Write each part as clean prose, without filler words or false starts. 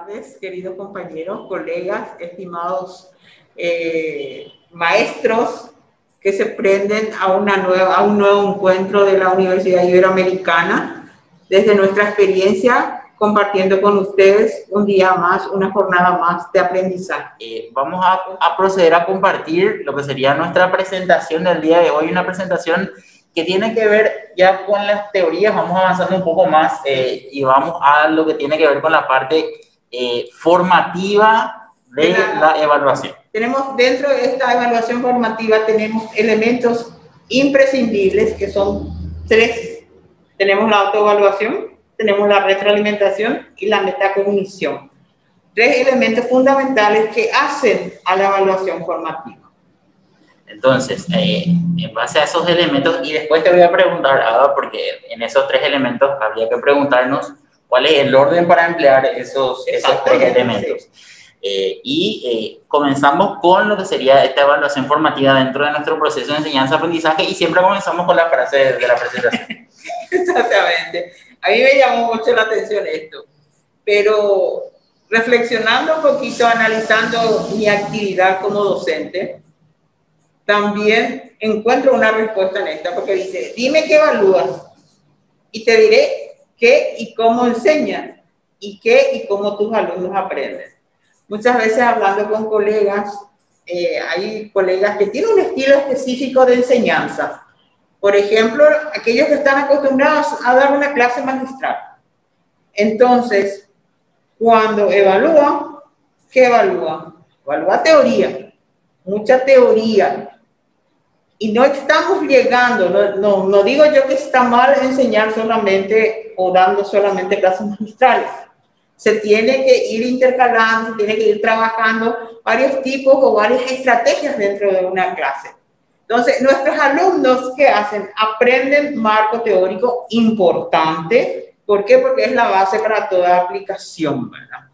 tardes, queridos compañeros, colegas, estimados maestros que se prenden a un nuevo encuentro de la Universidad Iberoamericana, desde nuestra experiencia, compartiendo con ustedes un día más, una jornada más de aprendizaje. Vamos a proceder a compartir lo que sería nuestra presentación del día de hoy, una presentación que tiene que ver ya con las teorías. Vamos avanzando un poco más y vamos a lo que tiene que ver con la parte formativa de la evaluación. Tenemos dentro de esta evaluación formativa, tenemos elementos imprescindibles que son 3. Tenemos la autoevaluación, tenemos la retroalimentación y la metacognición. 3 elementos fundamentales que hacen a la evaluación formativa. Entonces, en base a esos elementos, y después te voy a preguntar, Ada, porque en esos 3 elementos habría que preguntarnos cuál es el orden para emplear esos 3 elementos. Comenzamos con lo que sería esta evaluación formativa dentro de nuestro proceso de enseñanza-aprendizaje, y siempre comenzamos con la frase de la presentación. Exactamente. A mí me llamó mucho la atención esto, pero reflexionando un poquito, analizando mi actividad como docente, también encuentro una respuesta en esta, porque dice, dime qué evalúas y te diré qué y cómo enseñas y qué y cómo tus alumnos aprenden. Muchas veces hablando con colegas, hay colegas que tienen un estilo específico de enseñanza. Por ejemplo, aquellos que están acostumbrados a dar una clase magistral. Entonces, cuando evalúan, ¿qué evalúan? Evalúa teoría, mucha teoría. Y no estamos llegando, no digo yo que está mal enseñar solamente o dando solamente clases magistrales. Se tiene que ir intercalando, se tiene que ir trabajando varios tipos o varias estrategias dentro de una clase. Entonces, nuestros alumnos, ¿qué hacen? Aprenden marco teórico importante. ¿Por qué? Porque es la base para toda aplicación, ¿verdad?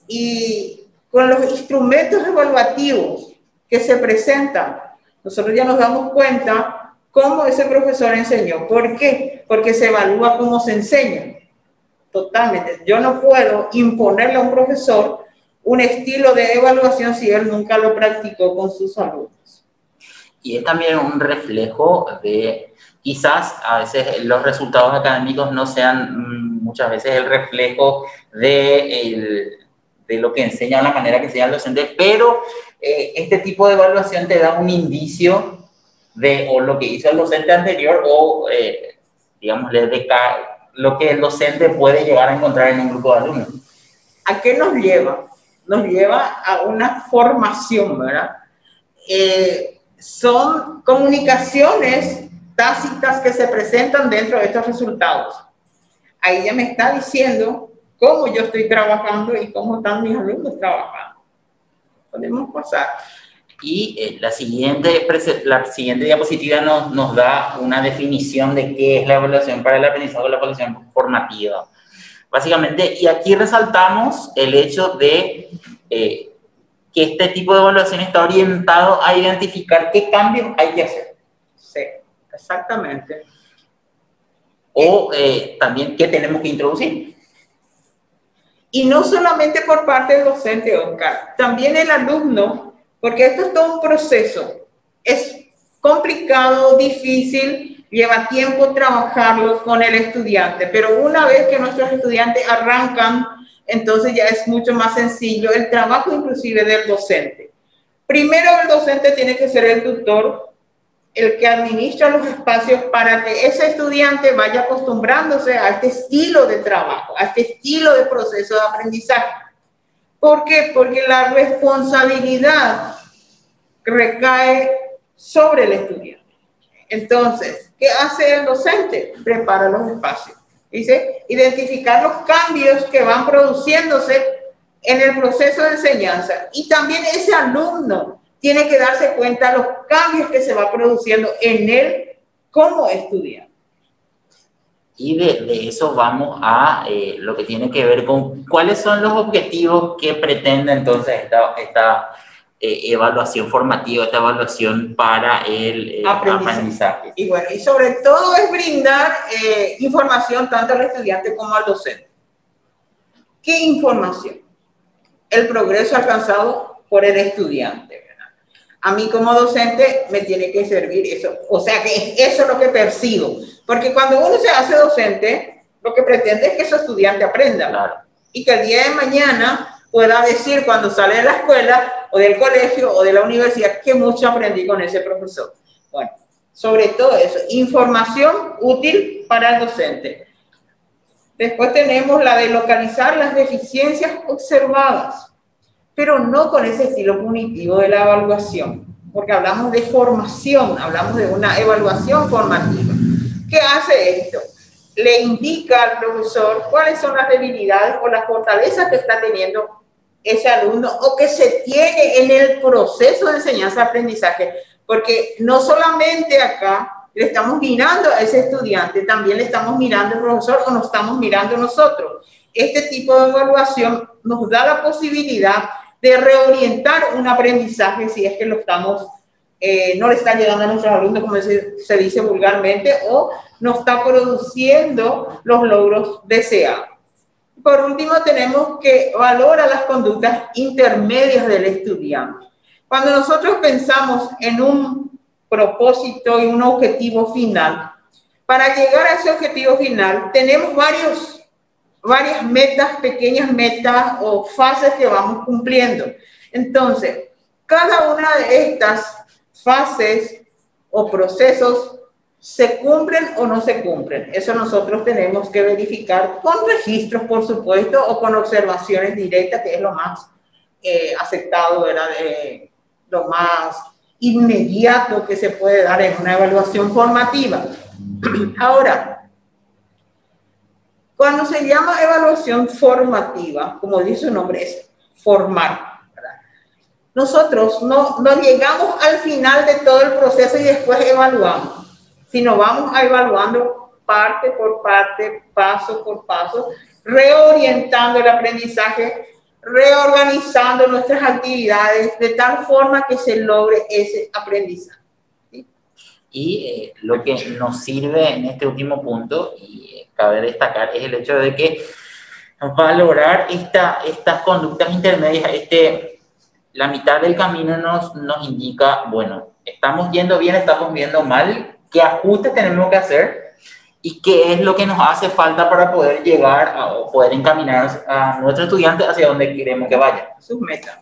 Y con los instrumentos evaluativos que se presentan, nosotros ya nos damos cuenta cómo ese profesor enseñó. ¿Por qué? Porque se evalúa cómo se enseña. Totalmente. Yo no puedo imponerle a un profesor un estilo de evaluación si él nunca lo practicó con sus alumnos. Y es también un reflejo de, quizás a veces los resultados académicos no sean muchas veces el reflejo de lo que enseña, la manera que enseña el docente, pero este tipo de evaluación te da un indicio de o lo que hizo el docente anterior o, digamos, de lo que el docente puede llegar a encontrar en un grupo de alumnos. ¿A qué nos lleva? Nos lleva a una formación, ¿verdad? Son comunicaciones tácitas que se presentan dentro de estos resultados. Ahí ya me está diciendo cómo yo estoy trabajando y cómo están mis alumnos trabajando. Podemos pasar. Y la siguiente diapositiva nos da una definición de qué es la evaluación para el aprendizaje o la evaluación formativa. Básicamente, y aquí resaltamos el hecho de que este tipo de evaluación está orientado a identificar qué cambios hay que hacer. Sí, exactamente. O también qué tenemos que introducir. Y no solamente por parte del docente, Oscar, también el alumno, porque esto es todo un proceso. Es complicado, difícil, lleva tiempo trabajarlo con el estudiante, pero una vez que nuestros estudiantes arrancan, entonces ya es mucho más sencillo el trabajo inclusive del docente. Primero el docente tiene que ser el tutor, el que administra los espacios para que ese estudiante vaya acostumbrándose a este estilo de trabajo, a este estilo de proceso de aprendizaje. ¿Por qué? Porque la responsabilidad recae sobre el estudiante. Entonces, ¿qué hace el docente? Prepara los espacios. Dice, identificar los cambios que van produciéndose en el proceso de enseñanza. Y también ese alumno tiene que darse cuenta de los cambios que se va produciendo en él como estudiante. Y de eso vamos a lo que tiene que ver con cuáles son los objetivos que pretende entonces esta evaluación formativa, esta evaluación para el aprendizaje. Y bueno, y sobre todo es brindar información tanto al estudiante como al docente. ¿Qué información? El progreso alcanzado por el estudiante, ¿verdad? A mí como docente me tiene que servir eso, o sea que eso es lo que percibo, porque cuando uno se hace docente, lo que pretende es que su estudiante aprenda, Claro. Y que el día de mañana pueda decir cuando sale de la escuela o del colegio o de la universidad que mucho aprendí con ese profesor. Bueno, sobre todo eso, información útil para el docente. Después tenemos la de localizar las deficiencias observadas, pero no con ese estilo punitivo de la evaluación, porque hablamos de formación, hablamos de una evaluación formativa. ¿Qué hace esto? Le indica al profesor cuáles son las debilidades o las fortalezas que está teniendo ese alumno o que se tiene en el proceso de enseñanza-aprendizaje, porque no solamente acá le estamos mirando a ese estudiante, también le estamos mirando al profesor o nos estamos mirando nosotros. Este tipo de evaluación nos da la posibilidad de reorientar un aprendizaje si es que lo estamos, no le está llegando a nuestros alumnos, como se dice vulgarmente, o no está produciendo los logros deseados. Por último, tenemos que valorar las conductas intermedias del estudiante. Cuando nosotros pensamos en un propósito y un objetivo final, para llegar a ese objetivo final tenemos varias metas, pequeñas metas o fases que vamos cumpliendo. Entonces, cada una de estas fases o procesos se cumplen o no se cumplen. Eso nosotros tenemos que verificar con registros, por supuesto, o con observaciones directas, que es lo más aceptado, ¿verdad? Lo más inmediato que se puede dar en una evaluación formativa. Ahora, cuando se llama evaluación formativa, como dice su nombre, es formar, ¿verdad? Nosotros no llegamos al final de todo el proceso y después evaluamos, sino vamos a evaluando parte por parte, paso por paso, reorientando el aprendizaje, reorganizando nuestras actividades de tal forma que se logre ese aprendizaje. ¿Sí? Y lo que nos sirve en este último punto, y cabe destacar, es el hecho de que valorar estas conductas intermedias, la mitad del camino nos indica, bueno, estamos yendo bien, estamos viendo mal, qué ajustes tenemos que hacer y qué es lo que nos hace falta para poder llegar o poder encaminar a nuestro estudiante hacia donde queremos que vaya. Sus metas.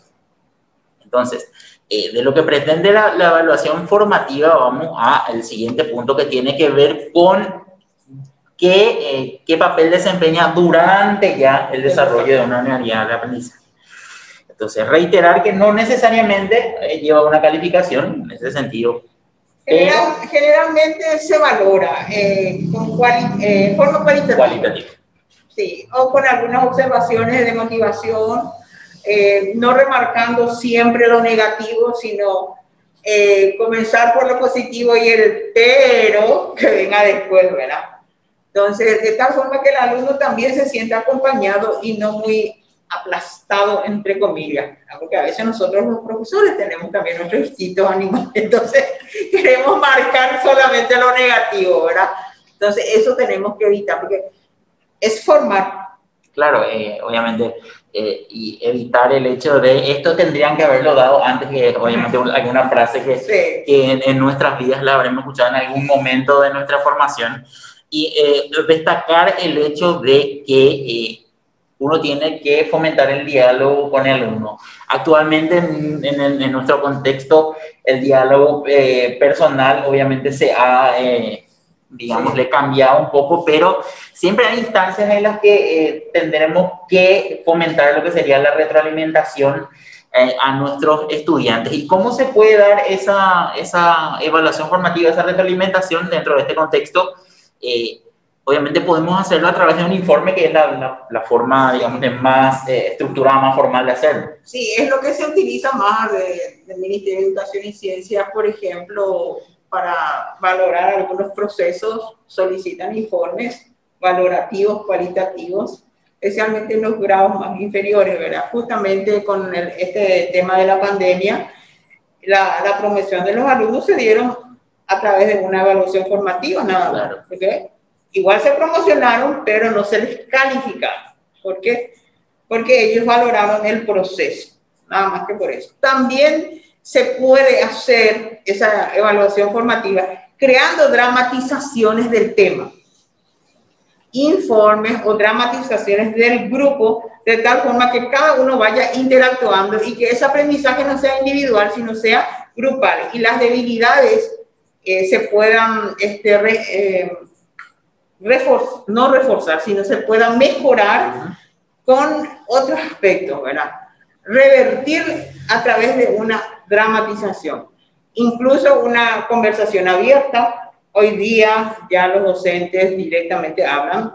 Entonces, de lo que pretende la evaluación formativa, vamos al siguiente punto que tiene que ver con qué papel desempeña durante ya el desarrollo de una unidad de aprendizaje. Entonces, reiterar que no necesariamente lleva una calificación en ese sentido. Generalmente se valora con forma cualitativa. Sí, o con algunas observaciones de motivación, no remarcando siempre lo negativo, sino comenzar por lo positivo y el pero que venga después, ¿verdad? Entonces, de tal forma que el alumno también se sienta acompañado y no muy aplastado, entre comillas, porque a veces nosotros los profesores tenemos también nuestros instintos animales, entonces queremos marcar solamente lo negativo, ¿verdad? Entonces eso tenemos que evitar, porque es formar. Claro, obviamente, y evitar el hecho de esto tendrían que haberlo dado antes, que obviamente hay una frase que, sí, que en nuestras vidas la habremos escuchado en algún momento de nuestra formación, y destacar el hecho de que uno tiene que fomentar el diálogo con el alumno. Actualmente, en nuestro contexto, el diálogo personal obviamente se ha, digamos, le cambiado un poco, pero siempre hay instancias en las que tendremos que fomentar lo que sería la retroalimentación a nuestros estudiantes. ¿Y cómo se puede dar esa evaluación formativa, esa retroalimentación dentro de este contexto? Obviamente podemos hacerlo a través de un informe, que es la forma, digamos, de más estructurada, más formal de hacerlo. Sí, es lo que se utiliza más del Ministerio de Educación y Ciencias, por ejemplo, para valorar algunos procesos, solicitan informes valorativos, cualitativos, especialmente en los grados más inferiores, ¿verdad? Justamente con este tema de la pandemia, la promoción de los alumnos se dieron a través de una evaluación formativa, nada más. Claro. ¿Okay? Igual se promocionaron, pero no se les calificaron. ¿Por qué? porque ellos valoraron el proceso, nada más que por eso. También se puede hacer esa evaluación formativa creando dramatizaciones del tema, informes o dramatizaciones del grupo, de tal forma que cada uno vaya interactuando y que ese aprendizaje no sea individual, sino sea grupal. Y las debilidades se puedan no reforzar, sino se puedan mejorar con otros aspectos, ¿verdad? Revertir a través de una dramatización. Incluso una conversación abierta. Hoy día ya los docentes directamente hablan.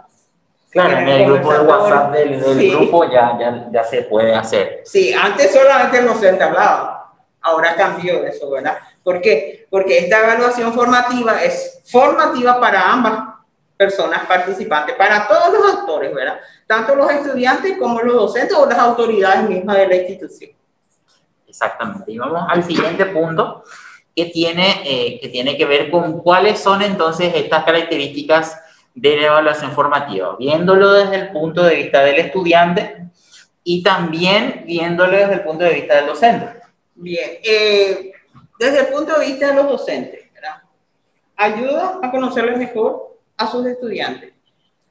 Claro, en el grupo de WhatsApp del grupo ya se puede hacer. Sí, antes solamente el docente hablaba, ahora cambió eso, ¿verdad? ¿Por qué? Porque esta evaluación formativa es formativa para ambas personas participantes, para todos los actores, ¿verdad? Tanto los estudiantes como los docentes o las autoridades mismas de la institución. Exactamente. Y vamos al siguiente punto, que tiene que ver con cuáles son entonces estas características de la evaluación formativa, viéndolo desde el punto de vista del estudiante y también viéndolo desde el punto de vista del docente. Bien, desde el punto de vista de los docentes, ¿verdad? Ayuda a conocerles mejor a sus estudiantes.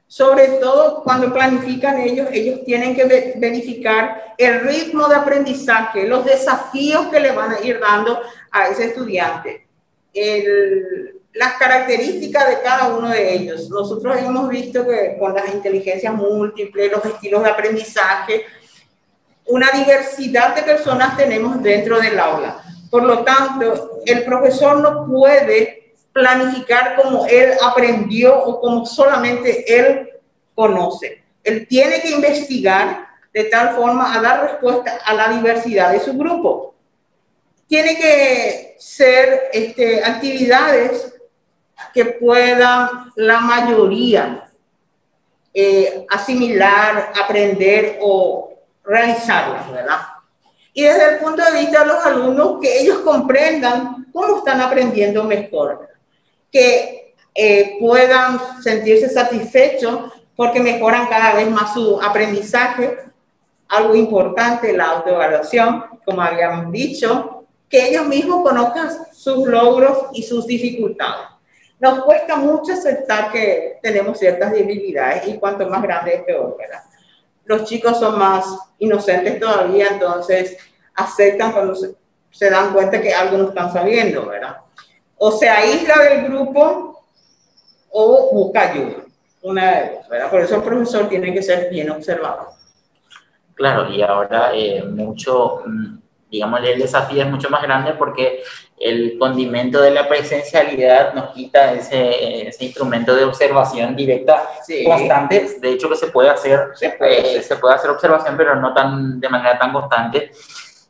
Sobre todo cuando planifican ellos tienen que verificar el ritmo de aprendizaje, los desafíos que le van a ir dando a ese estudiante, las características de cada uno de ellos. Nosotros hemos visto que con las inteligencias múltiples, los estilos de aprendizaje, una diversidad de personas tenemos dentro del aula. Por lo tanto, el profesor no puede planificar como él aprendió o como solamente él conoce. Él tiene que investigar de tal forma a dar respuesta a la diversidad de su grupo. Tiene que ser actividades que puedan la mayoría asimilar, aprender o realizarlas, ¿verdad? Y desde el punto de vista de los alumnos, que ellos comprendan cómo están aprendiendo mejor, ¿verdad? Que puedan sentirse satisfechos porque mejoran cada vez más su aprendizaje. Algo importante, la autoevaluación, como habíamos dicho, que ellos mismos conozcan sus logros y sus dificultades. Nos cuesta mucho aceptar que tenemos ciertas debilidades y cuanto más grande es peor, ¿verdad? Los chicos son más inocentes todavía, entonces aceptan cuando se dan cuenta que algo no están sabiendo, ¿verdad? O se aísla del grupo o busca ayuda, una de dos, ¿verdad? Por eso el profesor tiene que ser bien observado. Claro, y ahora digamos, el desafío es mucho más grande porque el condimento de la presencialidad nos quita ese instrumento de observación directa constante. De hecho, que se puede hacer observación, pero no de manera tan constante.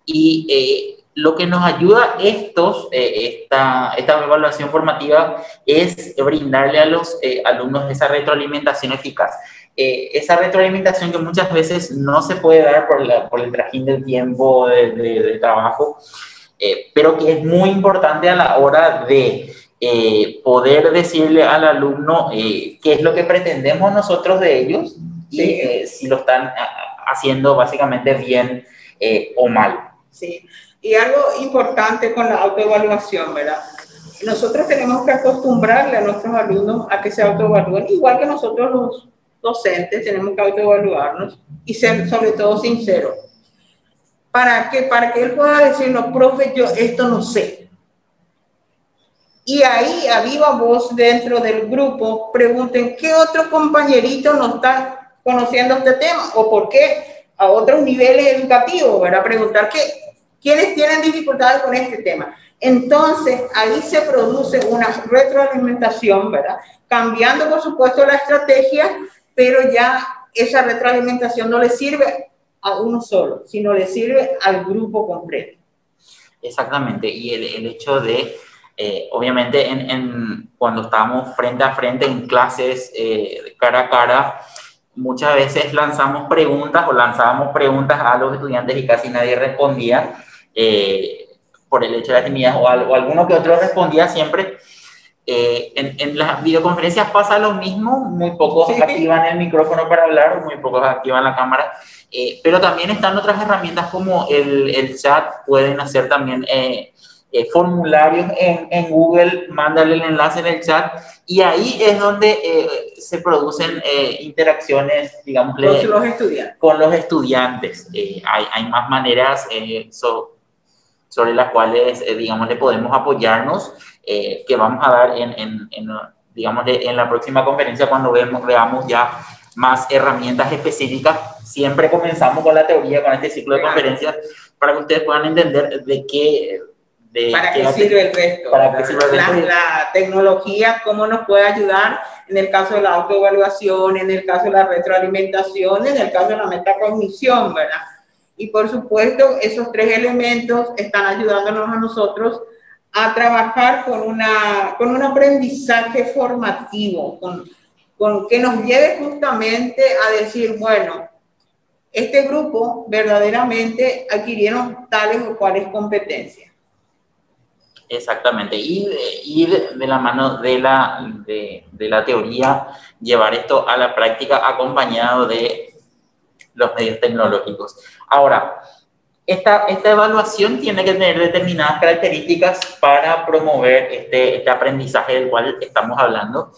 Y lo que nos ayuda esta evaluación formativa es brindarle a los alumnos esa retroalimentación eficaz. Esa retroalimentación que muchas veces no se puede dar por el trajín del tiempo de trabajo, pero que es muy importante a la hora de poder decirle al alumno qué es lo que pretendemos nosotros de ellos y si lo están haciendo básicamente bien o mal. Sí, y algo importante con la autoevaluación, ¿verdad? Nosotros tenemos que acostumbrarle a nuestros alumnos a que se autoevalúen, igual que nosotros los docentes tenemos que autoevaluarnos y ser sobre todo sinceros. ¿Para qué? Para que él pueda decirnos, profe, yo esto no sé. Y ahí, a viva voz dentro del grupo, pregunten qué otro compañerito no está conociendo este tema o por qué a otros niveles educativos, ¿verdad? Preguntar quiénes tienen dificultades con este tema. Entonces, ahí se produce una retroalimentación, ¿verdad? Cambiando, por supuesto, la estrategia, pero ya esa retroalimentación no le sirve a uno solo, sino le sirve al grupo completo. Exactamente, y el hecho de, obviamente, cuando estamos frente a frente en clases cara a cara, muchas veces lanzábamos preguntas a los estudiantes y casi nadie respondía por el hecho de la timidez o alguno que otro respondía siempre, En las videoconferencias pasa lo mismo, muy pocos activan el micrófono para hablar, muy pocos activan la cámara, pero también están otras herramientas como el chat, pueden hacer también formularios en Google, mándale el enlace en el chat y ahí es donde se producen interacciones, digamos, con los estudiantes. Hay más maneras sobre las cuales, digamos, le podemos apoyarnos, que vamos a dar digamos, en la próxima conferencia cuando veamos ya más herramientas específicas. Siempre comenzamos con la teoría, con este ciclo de conferencias, para que ustedes puedan entender ¿para qué sirve el resto? La tecnología, cómo nos puede ayudar en el caso de la autoevaluación, en el caso de la retroalimentación, en el caso de la metacognición, ¿verdad? Y por supuesto, esos tres elementos están ayudándonos a nosotros a trabajar con un aprendizaje formativo, con que nos lleve justamente a decir, bueno, este grupo verdaderamente adquirieron tales o cuales competencias. Exactamente, y de la mano de la teoría, llevar esto a la práctica acompañado de los medios tecnológicos. Ahora, esta evaluación tiene que tener determinadas características para promover este aprendizaje del cual estamos hablando.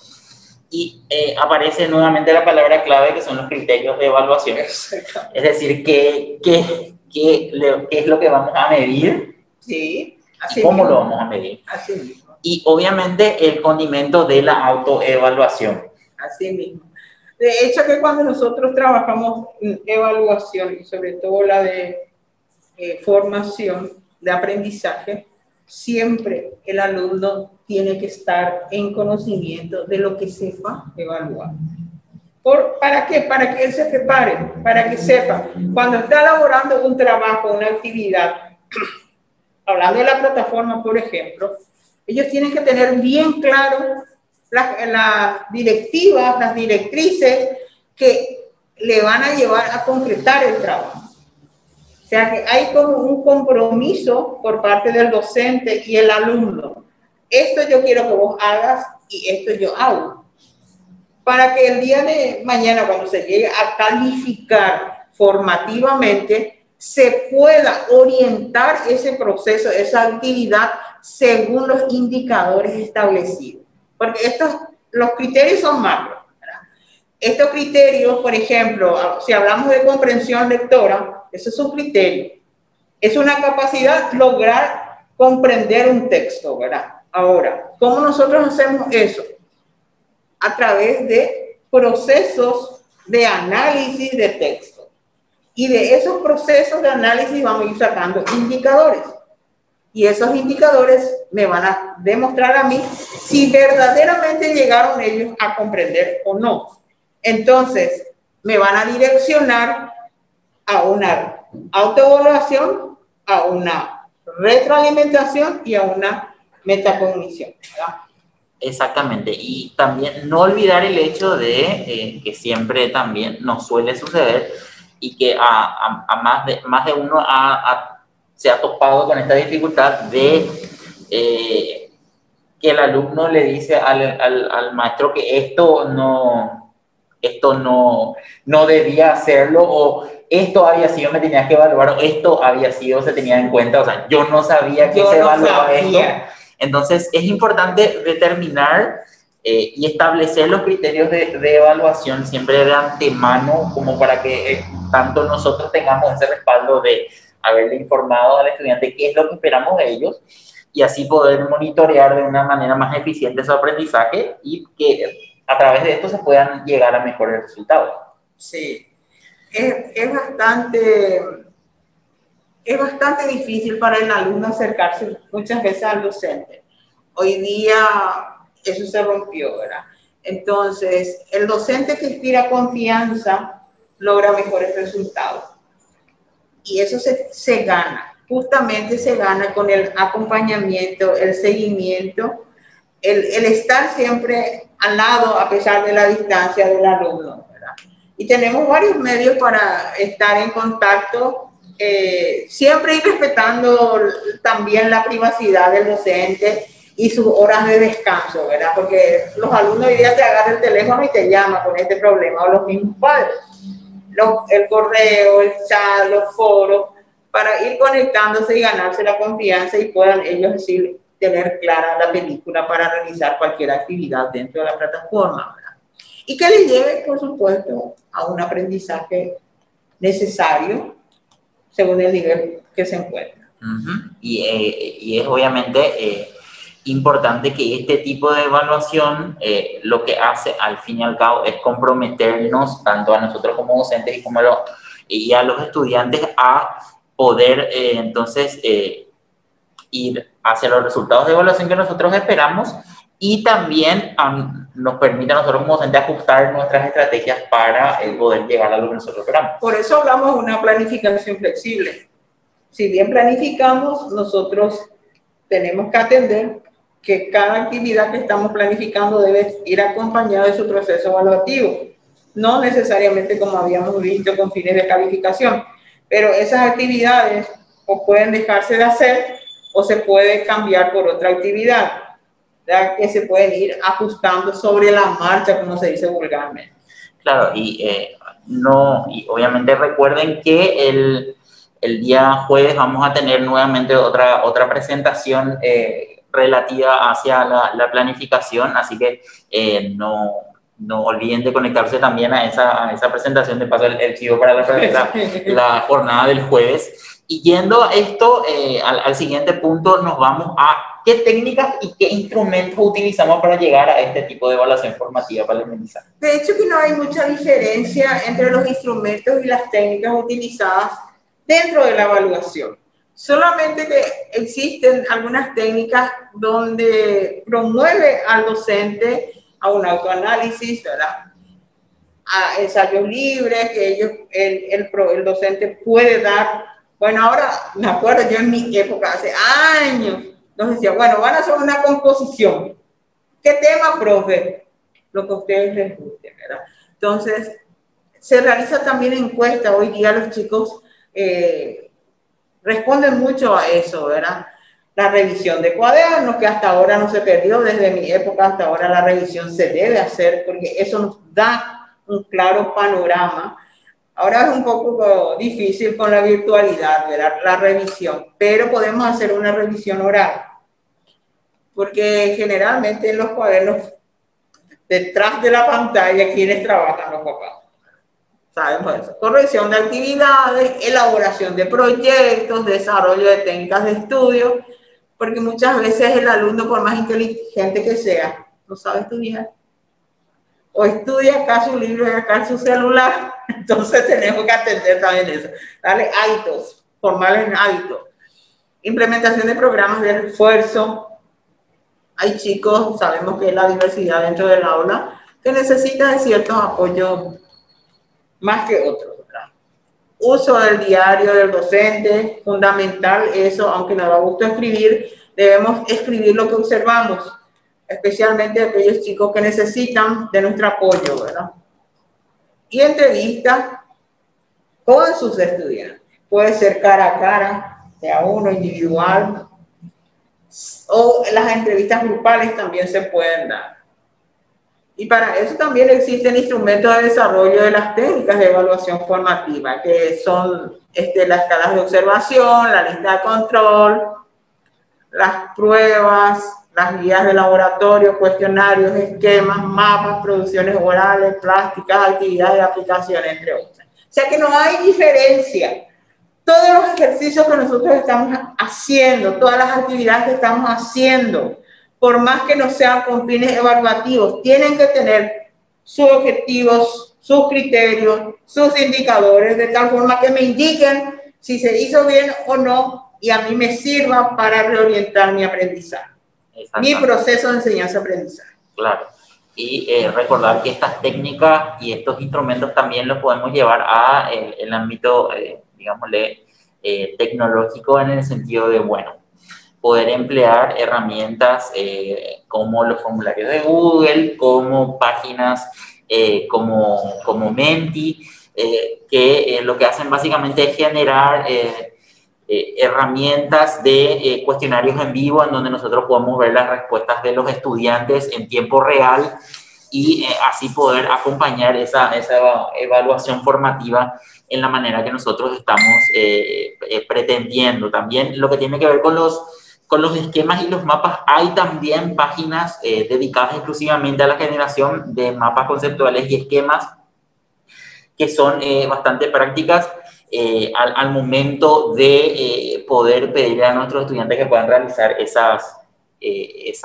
Y aparece nuevamente la palabra clave, que son los criterios de evaluación. Es decir, ¿qué es lo que vamos a medir? Sí. ¿Y cómo lo vamos a medir? Así mismo. Y obviamente el condimento de la autoevaluación. Así mismo. De hecho, que cuando nosotros trabajamos en evaluación, y sobre todo la de formación, de aprendizaje, siempre el alumno tiene que estar en conocimiento de lo que sepa evaluar. ¿Para qué? Para que él se prepare, para que sepa. Cuando está elaborando un trabajo, una actividad, hablando de la plataforma, por ejemplo, ellos tienen que tener bien claro las directivas, las directrices que le van a llevar a concretar el trabajo. O sea que hay como un compromiso por parte del docente y el alumno. Esto yo quiero que vos hagas y esto yo hago. Para que el día de mañana, cuando se llegue a calificar formativamente, se pueda orientar ese proceso, esa actividad, según los indicadores establecidos. Porque los criterios son macros. Estos criterios, por ejemplo, si hablamos de comprensión lectora, eso es un criterio. Es una capacidad lograr comprender un texto, ¿verdad? Ahora, ¿cómo nosotros hacemos eso? A través de procesos de análisis de texto. Y de esos procesos de análisis vamos a ir sacando indicadores. Y esos indicadores me van a demostrar a mí si verdaderamente llegaron ellos a comprender o no. Entonces, me van a direccionar a una autoevaluación, a una retroalimentación y a una metacognición, ¿verdad? Exactamente, y también no olvidar el hecho de que siempre también nos suele suceder y que a más de uno se ha topado con esta dificultad de que el alumno le dice al maestro que esto no debía hacerlo, o esto había sido, me tenías que evaluar, o esto había sido, se tenía en cuenta, o sea, yo no sabía que se evaluaba esto. Entonces, es importante determinar y establecer los criterios de evaluación siempre de antemano, como para que tanto nosotros tengamos ese respaldo de haberle informado al estudiante qué es lo que esperamos de ellos, y así poder monitorear de una manera más eficiente su aprendizaje y que a través de esto se puedan llegar a mejores resultados. Sí, es bastante difícil para el alumno acercarse muchas veces al docente. Hoy día eso se rompió, ¿verdad? Entonces, el docente que inspira confianza logra mejores resultados. Y eso se gana, justamente se gana con el acompañamiento, el seguimiento, el estar siempre al lado a pesar de la distancia del alumno, ¿verdad? Y tenemos varios medios para estar en contacto, siempre ir respetando también la privacidad del docente y sus horas de descanso, ¿verdad? Porque los alumnos hoy día te agarran el teléfono y te llaman con este problema, o los mismos padres. El correo, el chat, los foros, para ir conectándose y ganarse la confianza y puedan ellos decir, tener clara la película para realizar cualquier actividad dentro de la plataforma, ¿verdad? Y que les lleve, por supuesto, a un aprendizaje necesario según el nivel que se encuentra. Y es obviamente importante que este tipo de evaluación lo que hace al fin y al cabo es comprometernos tanto a nosotros como docentes y a los estudiantes a poder entonces ir hacia los resultados de evaluación que nosotros esperamos y también nos permite a nosotros como docentes ajustar nuestras estrategias para poder llegar a lo que nosotros esperamos. Por eso hablamos de una planificación flexible. Si bien planificamos, nosotros tenemos que atender que cada actividad que estamos planificando debe ir acompañada de su proceso evaluativo. No necesariamente como habíamos visto con fines de calificación, pero esas actividades o pueden dejarse de hacer o se puede cambiar por otra actividad, ya que se pueden ir ajustando sobre la marcha, como se dice vulgarmente. Claro, y obviamente recuerden que el día jueves vamos a tener nuevamente otra presentación relativa hacia la planificación, así que no olviden de conectarse también a esa presentación. De paso el chivo para la jornada del jueves. Y yendo a esto, al siguiente punto, nos vamos a qué técnicas y qué instrumentos utilizamos para llegar a este tipo de evaluación formativa para el aprendizaje. De hecho, que no hay mucha diferencia entre los instrumentos y las técnicas utilizadas dentro de la evaluación. Solamente que existen algunas técnicas donde promueve al docente a un autoanálisis, ¿verdad? A ensayos libres que el docente puede dar. Bueno, ahora me acuerdo, yo en mi época, hace años, nos decía, bueno, van a hacer una composición. ¿Qué tema, profe? Lo que a ustedes les guste, ¿verdad? Entonces, se realiza también encuesta. Hoy día los chicos responden mucho a eso, ¿verdad? La revisión de cuadernos, que hasta ahora no se perdió, desde mi época hasta ahora la revisión se debe hacer, porque eso nos da un claro panorama. Ahora es un poco difícil con la virtualidad, ¿verdad? La revisión, pero podemos hacer una revisión oral, porque generalmente en los cuadernos, detrás de la pantalla, quienes trabajan los papás. Sabemos eso. Corrección de actividades, elaboración de proyectos, desarrollo de técnicas de estudio, porque muchas veces el alumno, por más inteligente que sea, no sabe estudiar. O estudia acá su libro y acá su celular. Entonces tenemos que atender también eso. Darle hábitos, formarles hábitos. Implementación de programas de refuerzo. Hay chicos, sabemos que es la diversidad dentro del aula, que necesita de ciertos apoyos más que otros, ¿verdad? Uso del diario del docente, fundamental eso, aunque nos da gusto escribir, debemos escribir lo que observamos, especialmente aquellos chicos que necesitan de nuestro apoyo, ¿verdad? Y entrevista con sus estudiantes. Puede ser cara a cara, de a uno, individual, o las entrevistas grupales también se pueden dar. Y para eso también existen instrumentos de desarrollo de las técnicas de evaluación formativa, que son las escalas de observación, la lista de control, las pruebas, las guías de laboratorio, cuestionarios, esquemas, mapas, producciones orales, plásticas, actividades de aplicación, entre otras. O sea que no hay diferencia. Todos los ejercicios que nosotros estamos haciendo, todas las actividades que estamos haciendo, por más que no sean con fines evaluativos, tienen que tener sus objetivos, sus criterios, sus indicadores, de tal forma que me indiquen si se hizo bien o no y a mí me sirva para reorientar mi aprendizaje, mi proceso de enseñanza-aprendizaje. Claro. Y recordar que estas técnicas y estos instrumentos también los podemos llevar a el ámbito, digámosle, tecnológico, en el sentido de, bueno, poder emplear herramientas como los formularios de Google, como páginas como Menti, que lo que hacen básicamente es generar herramientas de cuestionarios en vivo en donde nosotros podemos ver las respuestas de los estudiantes en tiempo real y así poder acompañar esa evaluación formativa en la manera que nosotros estamos pretendiendo. También lo que tiene que ver con los esquemas y los mapas, hay también páginas dedicadas exclusivamente a la generación de mapas conceptuales y esquemas que son bastante prácticas al momento de poder pedirle a nuestros estudiantes que puedan realizar esas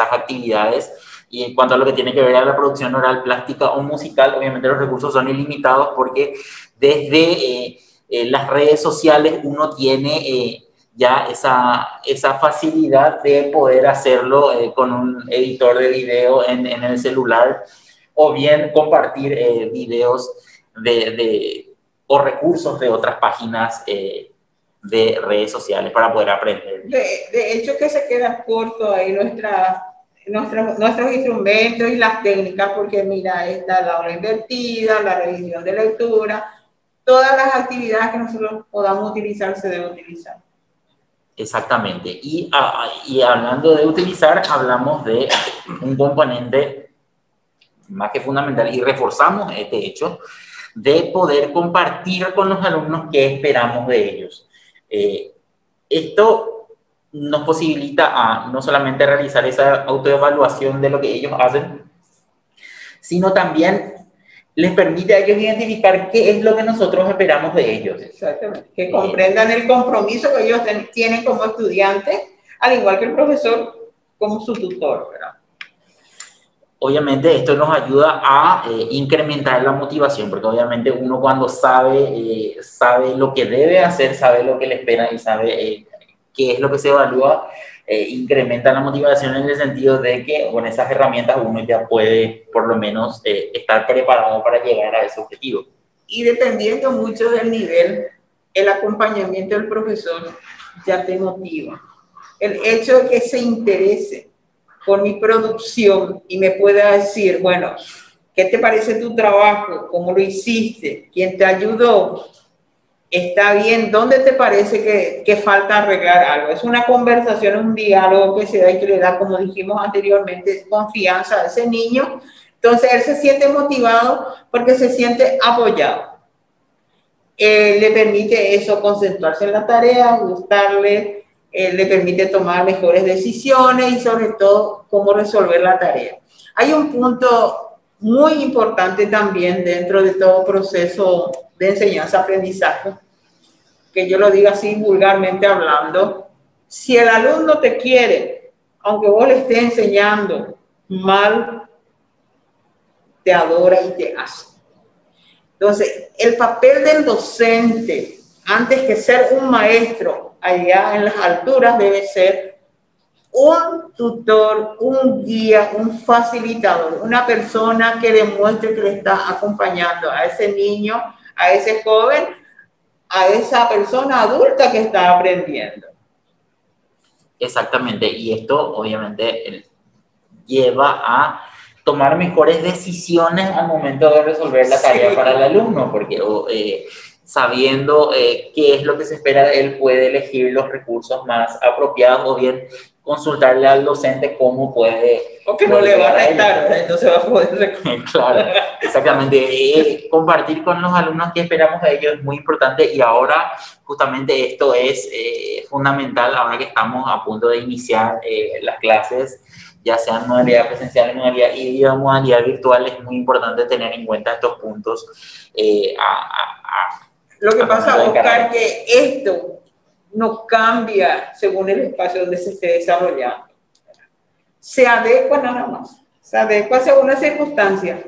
actividades. Y en cuanto a lo que tiene que ver a la producción oral, plástica o musical, obviamente los recursos son ilimitados porque desde las redes sociales uno tiene ya esa facilidad de poder hacerlo con un editor de video en el celular, o bien compartir videos o recursos de otras páginas de redes sociales para poder aprender. De hecho que se queda corto ahí nuestros instrumentos y las técnicas, porque mira, está la hora invertida, la revisión de lectura, todas las actividades que nosotros podamos utilizar se deben utilizar. Exactamente. Y hablando de utilizar, hablamos de un componente más que fundamental y reforzamos este hecho de poder compartir con los alumnos qué esperamos de ellos. Esto nos posibilita no solamente realizar esa autoevaluación de lo que ellos hacen, sino también les permite a ellos identificar qué es lo que nosotros esperamos de ellos. Exactamente. Que comprendan el compromiso que ellos tienen como estudiantes, al igual que el profesor como su tutor, ¿verdad? Obviamente esto nos ayuda a incrementar la motivación, porque obviamente uno cuando sabe lo que debe hacer, sabe lo que le espera y sabe qué es lo que se evalúa, incrementa la motivación en el sentido de que con esas herramientas uno ya puede por lo menos estar preparado para llegar a ese objetivo. Y dependiendo mucho del nivel, el acompañamiento del profesor ya te motiva. El hecho de que se interese por mi producción y me pueda decir, bueno, ¿qué te parece tu trabajo? ¿Cómo lo hiciste? ¿Quién te ayudó? ¿Está bien? ¿Dónde te parece que falta arreglar algo? Es una conversación, un diálogo que se da y que le da, como dijimos anteriormente, confianza a ese niño. Entonces, él se siente motivado porque se siente apoyado. Le permite eso, concentrarse en la tarea, gustarle, le permite tomar mejores decisiones y sobre todo cómo resolver la tarea. Hay un punto muy importante también dentro de todo proceso de enseñanza-aprendizaje, que yo lo digo así vulgarmente hablando: si el alumno te quiere, aunque vos le estés enseñando mal, te adora y te hace. Entonces, el papel del docente, antes que ser un maestro allá en las alturas, debe ser un tutor, un guía, un facilitador, una persona que demuestre que le está acompañando a ese niño, a ese joven, a esa persona adulta que está aprendiendo. Exactamente, y esto obviamente lleva a tomar mejores decisiones al momento de resolver la tarea para el alumno, porque sabiendo qué es lo que se espera de él, puede elegir los recursos más apropiados o bien consultarle al docente cómo puede... O que no le van a estar, entonces va a poder... Claro, exactamente. Compartir con los alumnos qué esperamos de ellos es muy importante y ahora justamente esto es fundamental ahora que estamos a punto de iniciar las clases, ya sean modalidad presencial, modalidad híbrida, modalidad virtual. Es muy importante tener en cuenta estos puntos. Lo que pasa, Oscar, que esto no cambia según el espacio donde se esté desarrollando. Se adecua nada más, se adecua según las circunstancias,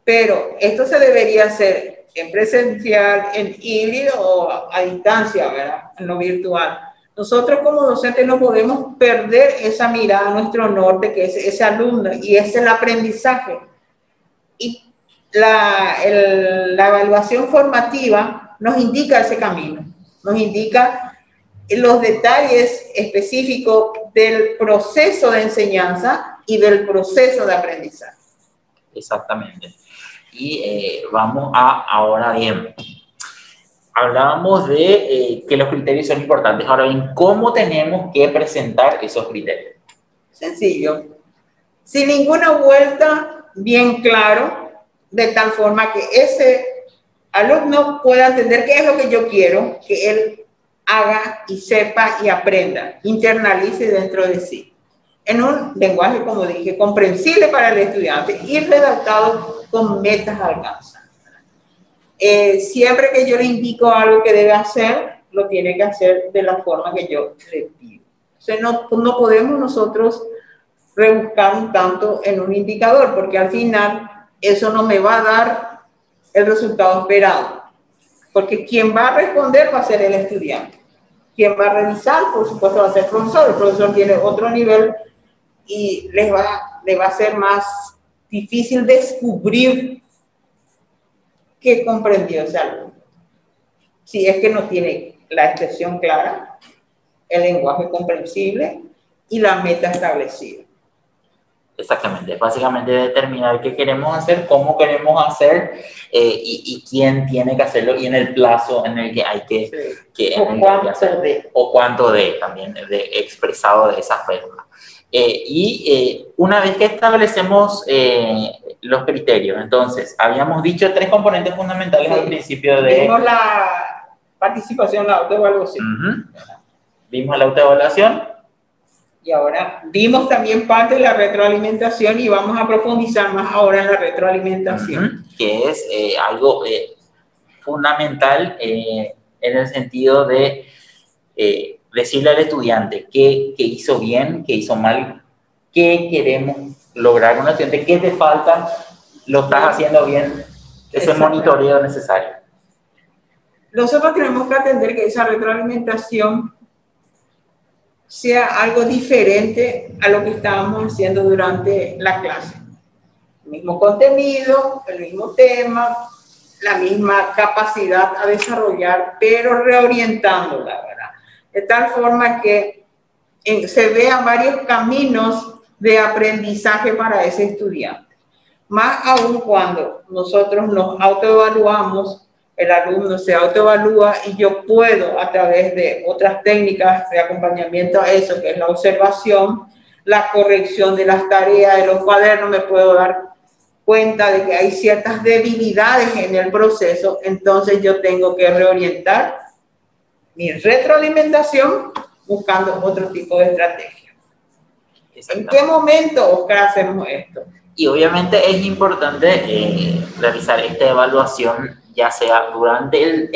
pero esto se debería hacer en presencial, en híbrido o a distancia, ¿verdad? En lo virtual. Nosotros como docentes no podemos perder esa mirada a nuestro norte, que es ese alumno, y es el aprendizaje. Y la evaluación formativa nos indica ese camino, nos indica los detalles específicos del proceso de enseñanza y del proceso de aprendizaje. Exactamente. Y vamos ahora bien, hablábamos de que los criterios son importantes. Ahora bien, ¿cómo tenemos que presentar esos criterios? Sencillo. Sin ninguna vuelta, bien claro, de tal forma que ese alumno pueda entender qué es lo que yo quiero que él haga y sepa y aprenda, internalice dentro de sí. En un lenguaje, como dije, comprensible para el estudiante y redactado con metas a alcanzar. Siempre que yo le indico algo que debe hacer, lo tiene que hacer de la forma que yo le pido. O sea, no podemos nosotros rebuscar un tanto en un indicador, porque al final eso no me va a dar el resultado esperado. Porque quien va a responder va a ser el estudiante. Quien va a revisar, por supuesto, va a ser el profesor. El profesor tiene otro nivel y le va a ser más difícil descubrir qué comprendió ese alumno. Si es que no tiene la expresión clara, el lenguaje comprensible y la meta establecida. Exactamente, básicamente determinar qué queremos hacer, cómo queremos hacer y quién tiene que hacerlo y en el plazo en el que hay que o cuánto de también de expresado de esa forma. Una vez que establecemos los criterios, entonces habíamos dicho 3 componentes fundamentales al principio de... Vimos la participación, la autoevaluación. Vimos la autoevaluación. Y ahora vimos también parte de la retroalimentación y vamos a profundizar más ahora en la retroalimentación. Que es algo fundamental en el sentido de decirle al estudiante qué hizo bien, qué hizo mal, qué queremos lograr con el estudiante, qué te falta, lo estás haciendo bien, ese monitoreo necesario. Nosotros tenemos que atender que esa retroalimentación sea algo diferente a lo que estábamos haciendo durante la clase. El mismo contenido, el mismo tema, la misma capacidad a desarrollar, pero reorientándola, ¿verdad? De tal forma que se vean varios caminos de aprendizaje para ese estudiante. Más aún cuando nosotros nos autoevaluamos, el alumno se autoevalúa y yo puedo, a través de otras técnicas de acompañamiento a eso, que es la observación, la corrección de las tareas, de los cuadernos, me puedo dar cuenta de que hay ciertas debilidades en el proceso, entonces yo tengo que reorientar mi retroalimentación buscando otro tipo de estrategia. ¿En qué momento, Oscar, hacemos esto? Y obviamente es importante realizar esta evaluación ya sea durante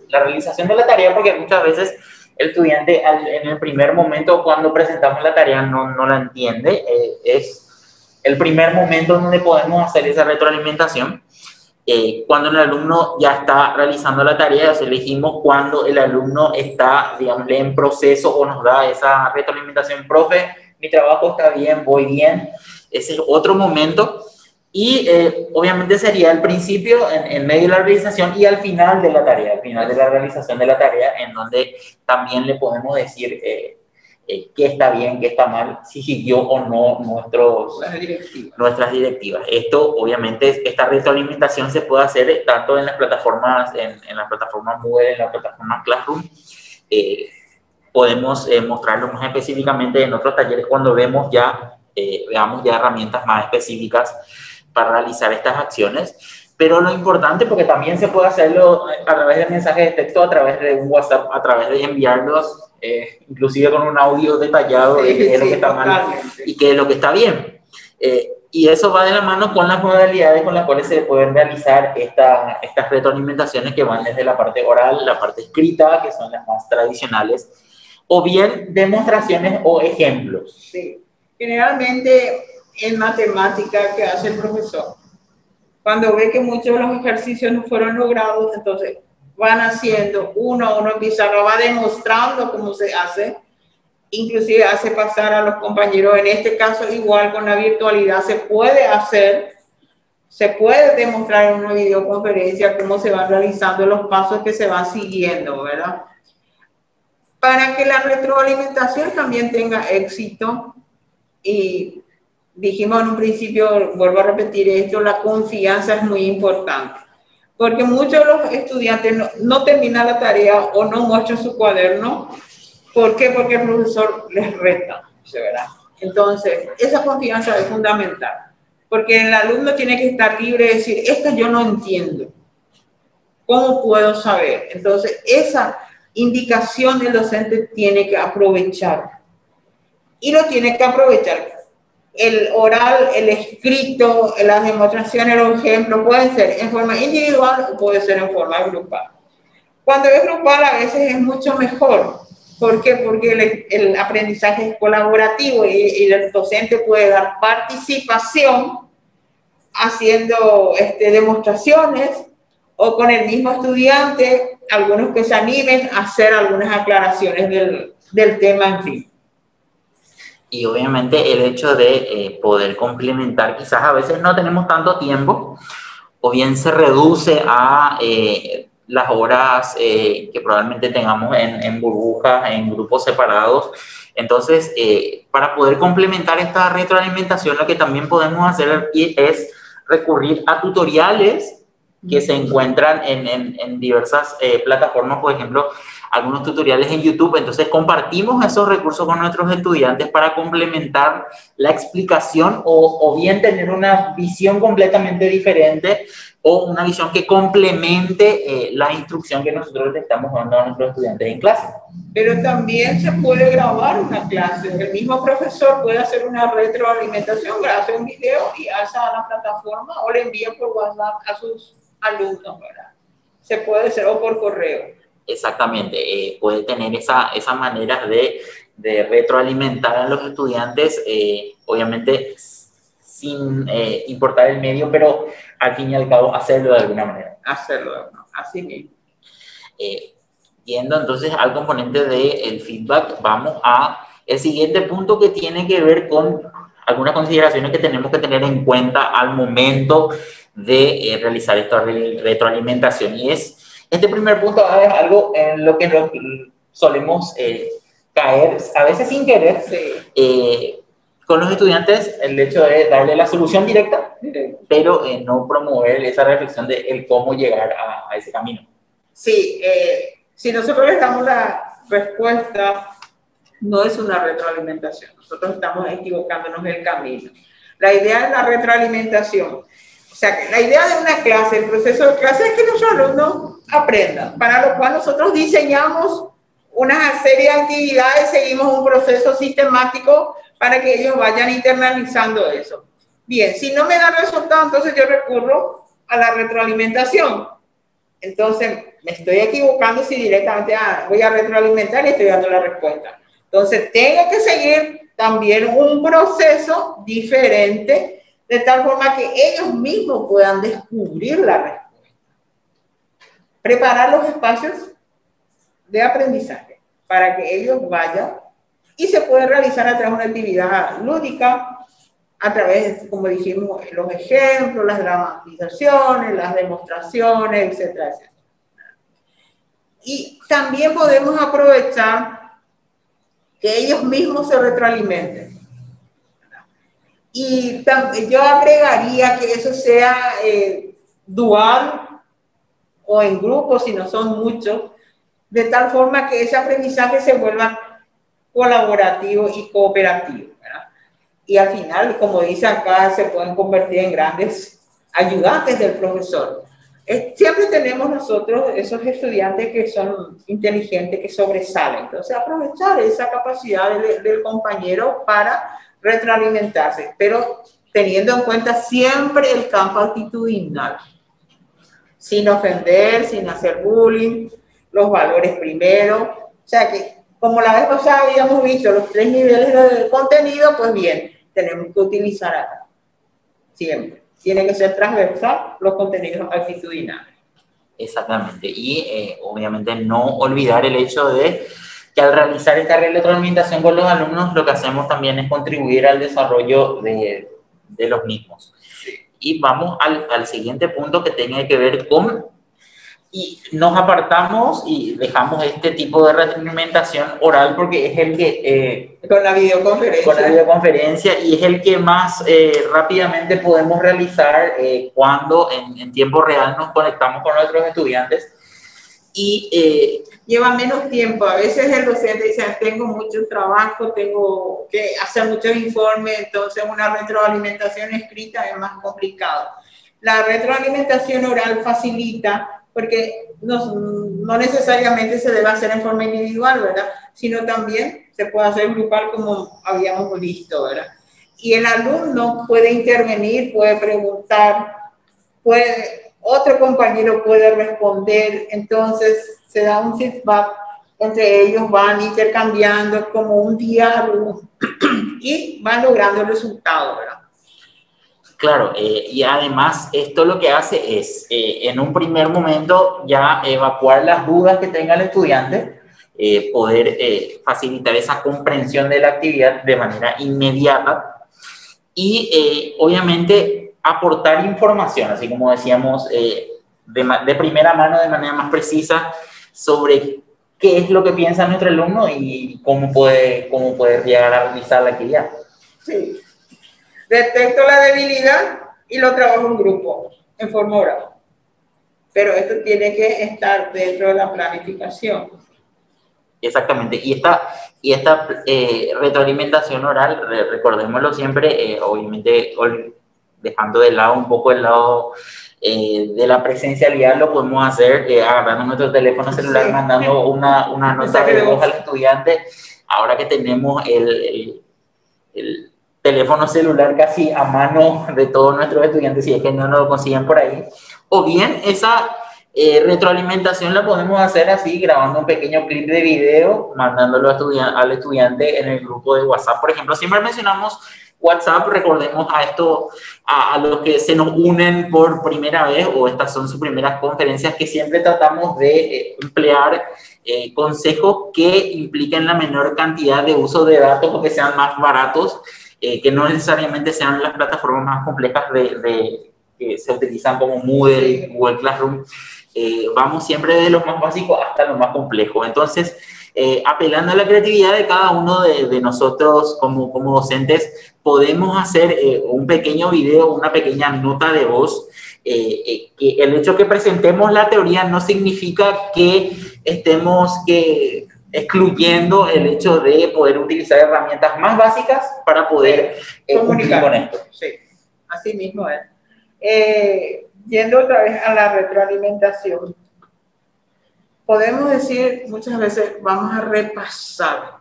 la realización de la tarea, porque muchas veces el estudiante en el primer momento cuando presentamos la tarea no la entiende. Es el primer momento donde podemos hacer esa retroalimentación. Cuando el alumno ya está realizando la tarea, elegimos cuando el alumno está, digamos, en proceso o nos da esa retroalimentación, profe, mi trabajo está bien, voy bien. Ese es otro momento. Y obviamente sería al principio, en medio de la realización y al final de la tarea, al final de la realización de la tarea, en donde también le podemos decir qué está bien, qué está mal, si siguió o no nuestras directivas. Esto, obviamente, esta retroalimentación se puede hacer tanto en las plataformas, en las plataformas Moodle, en la plataforma Classroom. Podemos mostrarlo más específicamente en otros talleres cuando veamos ya herramientas más específicas para realizar estas acciones, pero lo importante, porque también se puede hacerlo a través de mensajes de texto, a través de un WhatsApp, a través de enviarlos, inclusive con un audio detallado de qué es lo que está mal y qué es lo que está bien. Y eso va de la mano con las modalidades con las cuales se pueden realizar estas retroalimentaciones que van desde la parte oral, la parte escrita, que son las más tradicionales, o bien demostraciones o ejemplos. Sí. Generalmente en matemática que hace el profesor, cuando ve que muchos de los ejercicios no fueron logrados, entonces van haciendo uno a uno en pizarra, va demostrando cómo se hace, inclusive hace pasar a los compañeros. En este caso, igual con la virtualidad se puede hacer, se puede demostrar en una videoconferencia cómo se van realizando los pasos que se van siguiendo, ¿verdad? Para que la retroalimentación también tenga éxito. Y dijimos en un principio, vuelvo a repetir esto, la confianza es muy importante. porque muchos de los estudiantes no terminan la tarea o no muestran su cuaderno. ¿Por qué? Porque el profesor les reta, ¿verdad? Entonces, esa confianza es fundamental, porque el alumno tiene que estar libre de decir, esto yo no entiendo, ¿cómo puedo saber? Entonces, esa indicación del docente tiene que aprovechar, y lo tiene que aprovechar. El oral, el escrito, las demostraciones, los ejemplos pueden ser en forma individual o puede ser en forma grupal. Cuando es grupal a veces es mucho mejor. ¿Por qué? Porque el aprendizaje es colaborativo y el docente puede dar participación haciendo demostraciones o con el mismo estudiante, algunos que se animen a hacer algunas aclaraciones del tema en fin. Y obviamente el hecho de poder complementar, quizás a veces no tenemos tanto tiempo, o bien se reduce a las horas que probablemente tengamos en burbujas, en grupos separados. Entonces, para poder complementar esta retroalimentación, lo que también podemos hacer es recurrir a tutoriales que se encuentran en diversas plataformas, por ejemplo, algunos tutoriales en YouTube. Entonces compartimos esos recursos con nuestros estudiantes para complementar la explicación o bien tener una visión completamente diferente o una visión que complemente la instrucción que nosotros le estamos dando a nuestros estudiantes en clase. Pero también se puede grabar una clase. El mismo profesor puede hacer una retroalimentación, hace un video y hace a la plataforma o le envía por WhatsApp a sus alumnos, ¿verdad? Se puede hacer o por correo. Exactamente, puede tener esa manera de retroalimentar a los estudiantes, obviamente sin importar el medio, pero al fin y al cabo hacerlo de alguna manera. Hacerlo, ¿no? Así mismo. Yendo entonces al componente del feedback, vamos a el siguiente punto que tiene que ver con algunas consideraciones que tenemos que tener en cuenta al momento de realizar esta retroalimentación, y este primer punto es algo en lo que solemos caer, a veces sin querer, con los estudiantes, el hecho de darle la solución directa, pero no promover esa reflexión de el cómo llegar a ese camino. Sí, si nosotros les damos la respuesta, no es una retroalimentación, nosotros estamos equivocándonos en el camino. La idea de la retroalimentación, o sea, la idea de una clase, el proceso de clase es que nuestros alumnos aprendan, para lo cual nosotros diseñamos una serie de actividades, seguimos un proceso sistemático para que ellos vayan internalizando eso. Bien, si no me da resultado, entonces yo recurro a la retroalimentación. Entonces, me estoy equivocando si directamente voy a retroalimentar y estoy dando la respuesta. Entonces, tengo que seguir también un proceso diferente, de tal forma que ellos mismos puedan descubrir la respuesta. Preparar los espacios de aprendizaje para que ellos vayan y se puede realizar a través de una actividad lúdica, a través, como dijimos, los ejemplos, las dramatizaciones, las demostraciones, etcétera, etcétera. Y también podemos aprovechar que ellos mismos se retroalimenten. Y yo agregaría que eso sea dual o en grupo, si no son muchos, de tal forma que ese aprendizaje se vuelva colaborativo y cooperativo, ¿verdad? Y al final, como dice acá, se pueden convertir en grandes ayudantes del profesor. Siempre tenemos nosotros esos estudiantes que son inteligentes, que sobresalen. Entonces, aprovechar esa capacidad del compañero para retroalimentarse, pero teniendo en cuenta siempre el campo actitudinal. Sin ofender, sin hacer bullying, los valores primero. O sea que, como la vez pasada habíamos visto los 3 niveles de contenido, pues bien, tenemos que utilizar acá. Siempre. Tiene que ser transversal los contenidos actitudinales. Exactamente. Y obviamente no olvidar el hecho de que al realizar esta retroalimentación con los alumnos, lo que hacemos también es contribuir al desarrollo de los mismos. Y vamos al siguiente punto que tiene que ver con Y nos apartamos y dejamos este tipo de retroalimentación oral porque es el que... con la videoconferencia. Con la videoconferencia, y es el que más rápidamente podemos realizar cuando en tiempo real nos conectamos con nuestros estudiantes. Y lleva menos tiempo. A veces el docente dice, tengo mucho trabajo, tengo que hacer muchos informes, entonces una retroalimentación escrita es más complicado. La retroalimentación oral facilita, porque no necesariamente se debe hacer en forma individual, ¿verdad? Sino también se puede hacer grupal como habíamos visto, ¿verdad? Y el alumno puede intervenir, puede preguntar, otro compañero puede responder, entonces se da un feedback, entre ellos van intercambiando como un diálogo y van logrando el resultado, ¿verdad? Claro, y además esto lo que hace es, en un primer momento, ya evacuar las dudas que tenga el estudiante, poder facilitar esa comprensión de la actividad de manera inmediata y obviamente aportar información, así como decíamos, de primera mano, de manera más precisa, sobre qué es lo que piensa nuestro alumno y cómo puede llegar a realizar la actividad. Sí. Detecto la debilidad y lo trabajo en grupo, en forma oral. Pero esto tiene que estar dentro de la planificación. Exactamente. Y esta retroalimentación oral, recordémoslo siempre, obviamente dejando de lado un poco el lado de la presencialidad, lo podemos hacer agarrando nuestro teléfono celular, sí, mandando una nota de voz al estudiante. Ahora que tenemos el teléfono celular casi a mano de todos nuestros estudiantes, si es que no lo consiguen por ahí, o bien esa retroalimentación la podemos hacer así, grabando un pequeño clip de video, mandándolo al estudiante en el grupo de WhatsApp, por ejemplo. Siempre mencionamos WhatsApp, recordemos a los que se nos unen por primera vez, o estas son sus primeras conferencias, que siempre tratamos de emplear consejos que impliquen la menor cantidad de uso de datos o que sean más baratos, que no necesariamente sean las plataformas más complejas que se utilizan como Moodle, Google Classroom. Vamos siempre de lo más básico hasta lo más complejo. Entonces, apelando a la creatividad de cada uno de nosotros como docentes, podemos hacer un pequeño video, una pequeña nota de voz. Que el hecho que presentemos la teoría no significa que estemos excluyendo el hecho de poder utilizar herramientas más básicas para poder comunicar con esto. Sí, así mismo es. Yendo otra vez a la retroalimentación, podemos decir muchas veces, vamos a repasar.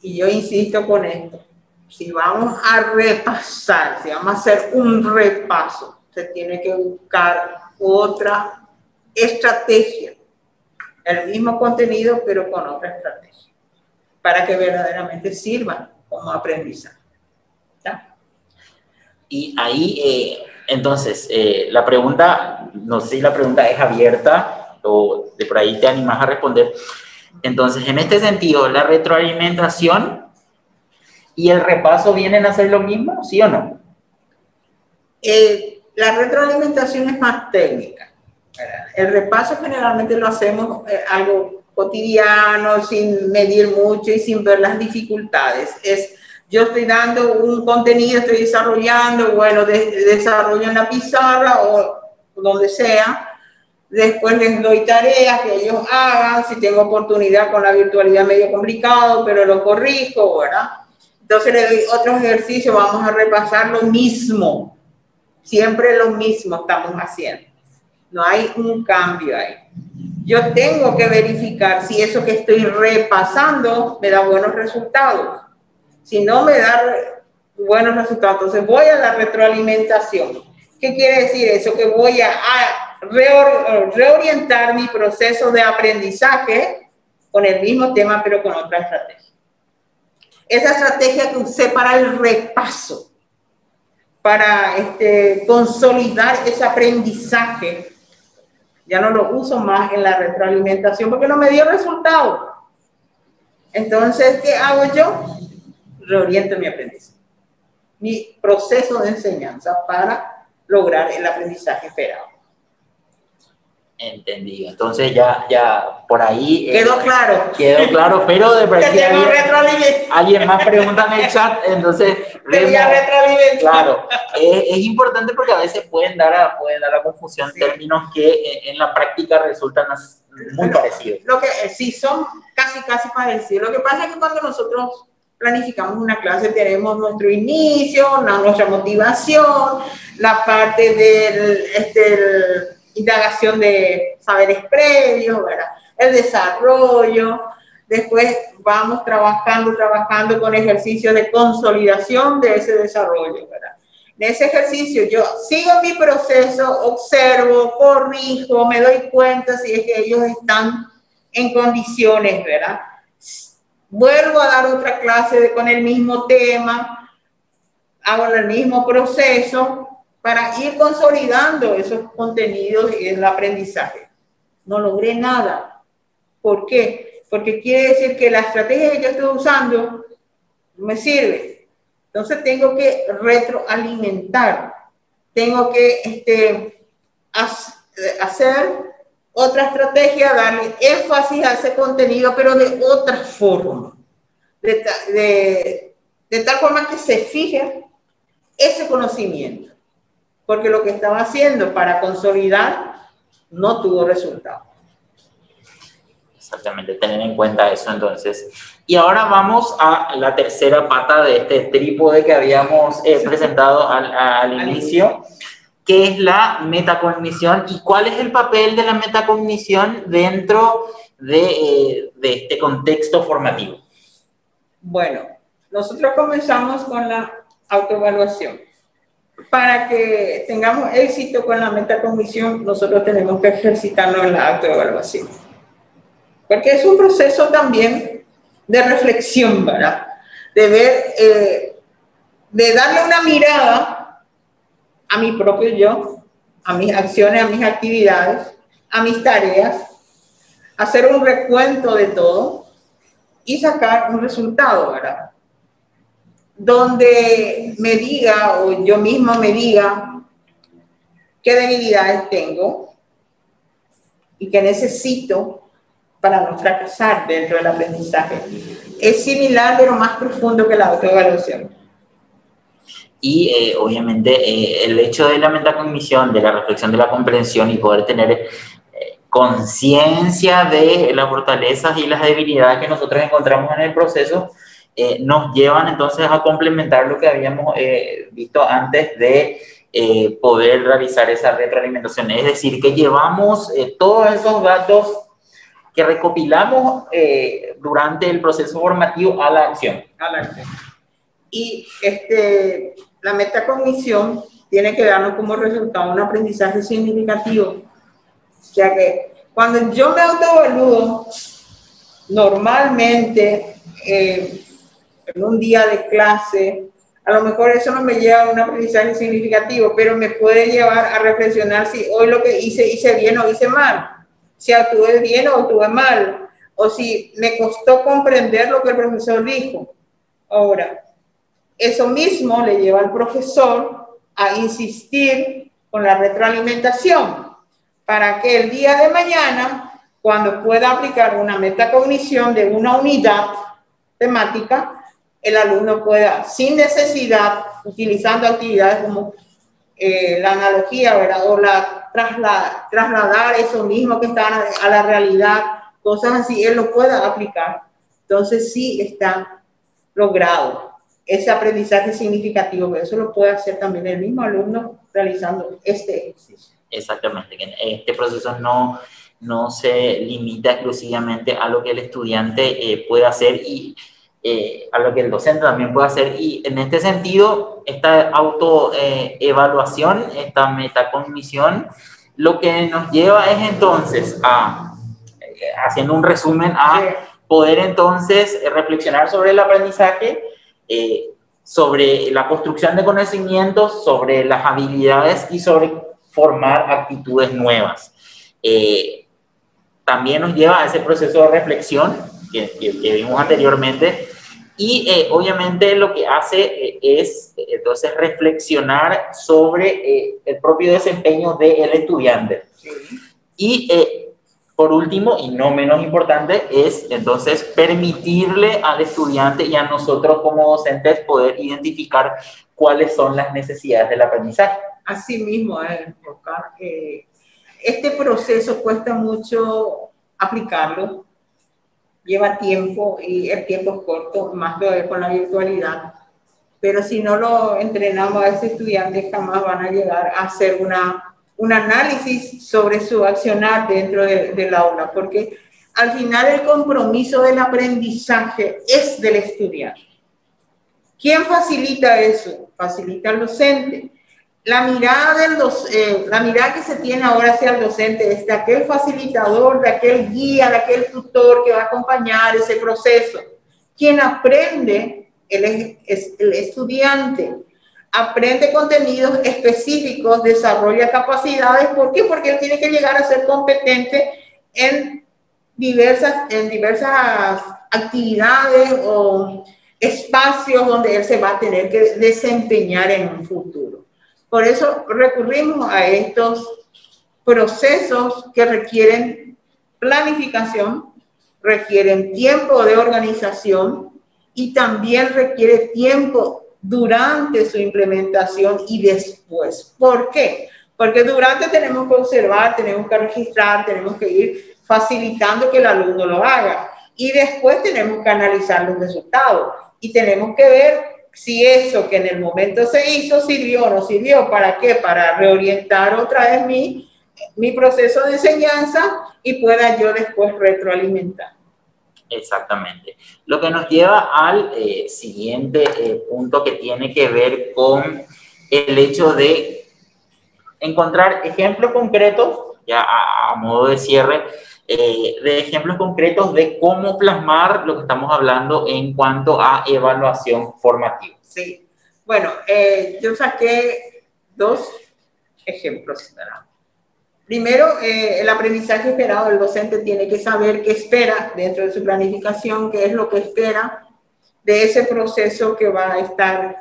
Y yo insisto con esto, si vamos a repasar, si vamos a hacer un repaso, se tiene que buscar otra estrategia. El mismo contenido, pero con otra estrategia, para que verdaderamente sirvan como aprendizaje. ¿Ya? Y ahí, entonces, la pregunta, no sé si la pregunta es abierta o de por ahí te animas a responder. Entonces, en este sentido, ¿la retroalimentación y el repaso vienen a ser lo mismo, sí o no? La retroalimentación es más técnica. El repaso generalmente lo hacemos algo cotidiano, sin medir mucho y sin ver las dificultades. Yo estoy dando un contenido, estoy desarrollando, bueno, desarrollo en la pizarra o donde sea. Después les doy tareas que ellos hagan. Si tengo oportunidad con la virtualidad medio complicado, pero lo corrijo, ¿verdad? Entonces le doy otros ejercicios, vamos a repasar lo mismo. Siempre lo mismo estamos haciendo. No hay un cambio ahí. Yo tengo que verificar si eso que estoy repasando me da buenos resultados. Si no me da buenos resultados, entonces voy a la retroalimentación. ¿Qué quiere decir eso? Que voy a reorientar mi proceso de aprendizaje con el mismo tema, pero con otra estrategia. Esa estrategia que usé para el repaso, para consolidar ese aprendizaje, ya no lo uso más en la retroalimentación porque no me dio resultado. Entonces, ¿qué hago yo? Reoriento mi aprendizaje, mi proceso de enseñanza para lograr el aprendizaje esperado. Entendido. Entonces ya por ahí quedó claro. Quedó claro, pero de práctica alguien más pregunta en el chat, entonces claro, es importante porque a veces pueden dar a confusión términos que en la práctica resultan muy parecidos. Lo que sí son casi parecidos. Lo que pasa es que cuando nosotros planificamos una clase tenemos nuestro inicio, nuestra motivación, la parte del indagación de saberes previos, ¿verdad? El desarrollo, después vamos trabajando con ejercicios de consolidación de ese desarrollo, ¿verdad? En ese ejercicio yo sigo mi proceso, observo, corrijo, me doy cuenta si es que ellos están en condiciones, ¿verdad? Vuelvo a dar otra clase con el mismo tema, hago el mismo proceso, para ir consolidando esos contenidos y el aprendizaje. No logré nada. ¿Por qué? Porque quiere decir que la estrategia que yo estoy usando no me sirve. Entonces tengo que retroalimentar. Tengo que hacer otra estrategia, darle énfasis a ese contenido, pero de otra forma. De tal forma que se fije ese conocimiento. Porque lo que estaba haciendo para consolidar no tuvo resultado. Exactamente, tener en cuenta eso entonces. Y ahora vamos a la tercera pata de este trípode que habíamos presentado al inicio, que es la metacognición. ¿Y cuál es el papel de la metacognición dentro de este contexto formativo? Bueno, nosotros comenzamos con la autoevaluación. Para que tengamos éxito con la metacognición, nosotros tenemos que ejercitarnos en la autoevaluación. Porque es un proceso también de reflexión, ¿verdad? De ver, de darle una mirada a mi propio yo, a mis acciones, a mis actividades, a mis tareas, hacer un recuento de todo y sacar un resultado, ¿verdad? Donde me diga, o yo mismo me diga, qué debilidades tengo y qué necesito para no fracasar dentro del aprendizaje. Es similar, pero más profundo que la autoevaluación. Y obviamente el hecho de la metacognición, de la reflexión, de la comprensión y poder tener conciencia de las fortalezas y las debilidades que nosotros encontramos en el proceso, nos llevan entonces a complementar lo que habíamos visto antes de poder realizar esa retroalimentación. Es decir, que llevamos todos esos datos que recopilamos durante el proceso formativo a la acción. Y la metacognición tiene que darnos como resultado un aprendizaje significativo. O sea que cuando yo me autoevalúo, normalmente en un día de clase, a lo mejor eso no me lleva a un aprendizaje significativo, pero me puede llevar a reflexionar si hoy lo que hice bien o hice mal, si actué bien o actué mal, o si me costó comprender lo que el profesor dijo. Ahora, eso mismo le lleva al profesor a insistir con la retroalimentación para que el día de mañana, cuando pueda aplicar una metacognición de una unidad temática, el alumno pueda, sin necesidad, utilizando actividades como la analogía, ¿verdad? O trasladar eso mismo que está a la realidad, cosas así, él lo pueda aplicar. Entonces sí está logrado ese aprendizaje significativo, pero eso lo puede hacer también el mismo alumno realizando este ejercicio. Exactamente, este proceso no se limita exclusivamente a lo que el estudiante puede hacer y a lo que el docente también puede hacer, y en este sentido esta autoevaluación, esta metacognición, lo que nos lleva es entonces haciendo un resumen, poder entonces reflexionar sobre el aprendizaje, sobre la construcción de conocimientos, sobre las habilidades y sobre formar actitudes nuevas. También nos lleva a ese proceso de reflexión que vimos anteriormente, y obviamente lo que hace es entonces reflexionar sobre el propio desempeño del estudiante. Sí. Y por último, y no menos importante, es entonces permitirle al estudiante y a nosotros como docentes poder identificar cuáles son las necesidades del aprendizaje. Así mismo, Oscar, este proceso cuesta mucho aplicarlo, lleva tiempo y el tiempo es corto, más todavía con la virtualidad. Pero si no lo entrenamos a ese estudiante, jamás van a llegar a hacer un análisis sobre su accionar dentro del aula, porque al final el compromiso del aprendizaje es del estudiante. ¿Quién facilita eso? Facilita el docente. La mirada que se tiene ahora hacia el docente es de aquel facilitador, de aquel guía, de aquel tutor que va a acompañar ese proceso. Quien aprende es el estudiante. Aprende contenidos específicos, desarrolla capacidades. ¿Por qué? Porque él tiene que llegar a ser competente en diversas actividades o espacios donde él se va a tener que desempeñar en un futuro. Por eso recurrimos a estos procesos que requieren planificación, requieren tiempo de organización y también requiere tiempo durante su implementación y después. ¿Por qué? Porque durante tenemos que observar, tenemos que registrar, tenemos que ir facilitando que el alumno lo haga. Y después tenemos que analizar los resultados y tenemos que ver si eso que en el momento se hizo sirvió o no sirvió. ¿Para qué? Para reorientar otra vez mi proceso de enseñanza y pueda yo después retroalimentar. Exactamente. Lo que nos lleva al siguiente punto que tiene que ver con el hecho de encontrar ejemplos concretos, ya a modo de cierre, de ejemplos concretos de cómo plasmar lo que estamos hablando en cuanto a evaluación formativa. Sí, bueno, yo saqué dos ejemplos, ¿verdad? Primero, el aprendizaje esperado. El docente tiene que saber qué espera dentro de su planificación, qué es lo que espera de ese proceso que va a estar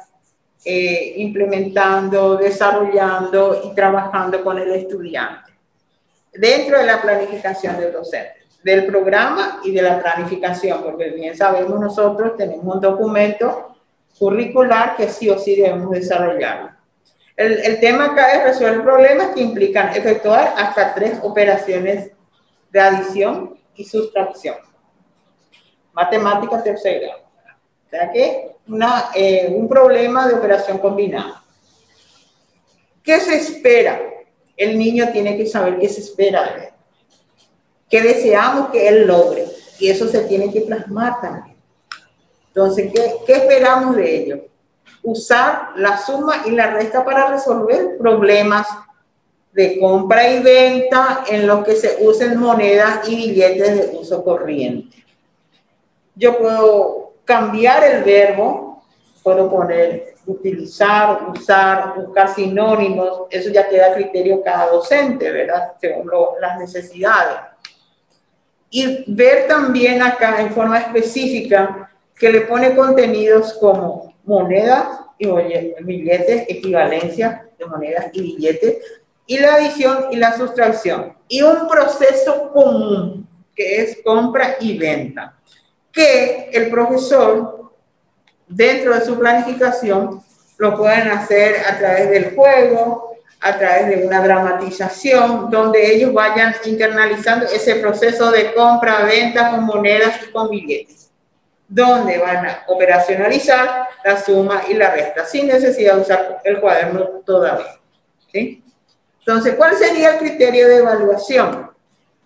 implementando, desarrollando y trabajando con el estudiante. Dentro de la planificación del docente, del programa y de la planificación, porque bien sabemos nosotros, tenemos un documento curricular que sí o sí debemos desarrollarlo. El tema acá es resolver problemas que implican efectuar hasta 3 operaciones de adición y sustracción. Matemática tercer grado. O sea que un problema de operación combinada. ¿Qué se espera? El niño tiene que saber qué se espera de él. ¿Qué deseamos que él logre? Y eso se tiene que plasmar también. Entonces, ¿qué esperamos de ello? Usar la suma y la resta para resolver problemas de compra y venta en los que se usen monedas y billetes de uso corriente. Yo puedo cambiar el verbo, puedo poner utilizar, usar, buscar sinónimos, eso ya queda a criterio cada docente, ¿verdad? Según las necesidades. Y ver también acá en forma específica que le pone contenidos como monedas y billetes, equivalencia de monedas y billetes, y la adición y la sustracción. Y un proceso común, que es compra y venta, que el profesor, dentro de su planificación, lo pueden hacer a través del juego, a través de una dramatización, donde ellos vayan internalizando ese proceso de compra, venta con monedas y con billetes, donde van a operacionalizar la suma y la resta, sin necesidad de usar el cuaderno todavía. ¿Sí? Entonces, ¿cuál sería el criterio de evaluación?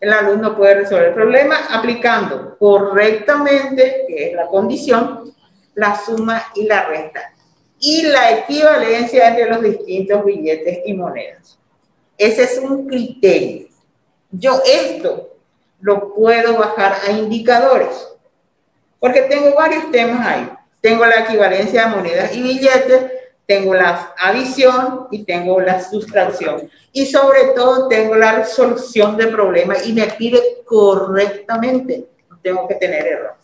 El alumno puede resolver el problema aplicando correctamente, que es la condición, la suma y la resta, y la equivalencia entre los distintos billetes y monedas. Ese es un criterio. Yo esto lo puedo bajar a indicadores, porque tengo varios temas ahí. Tengo la equivalencia de monedas y billetes, tengo la adición y tengo la sustracción. Y sobre todo tengo la resolución de problemas y me pide correctamente. No tengo que tener error.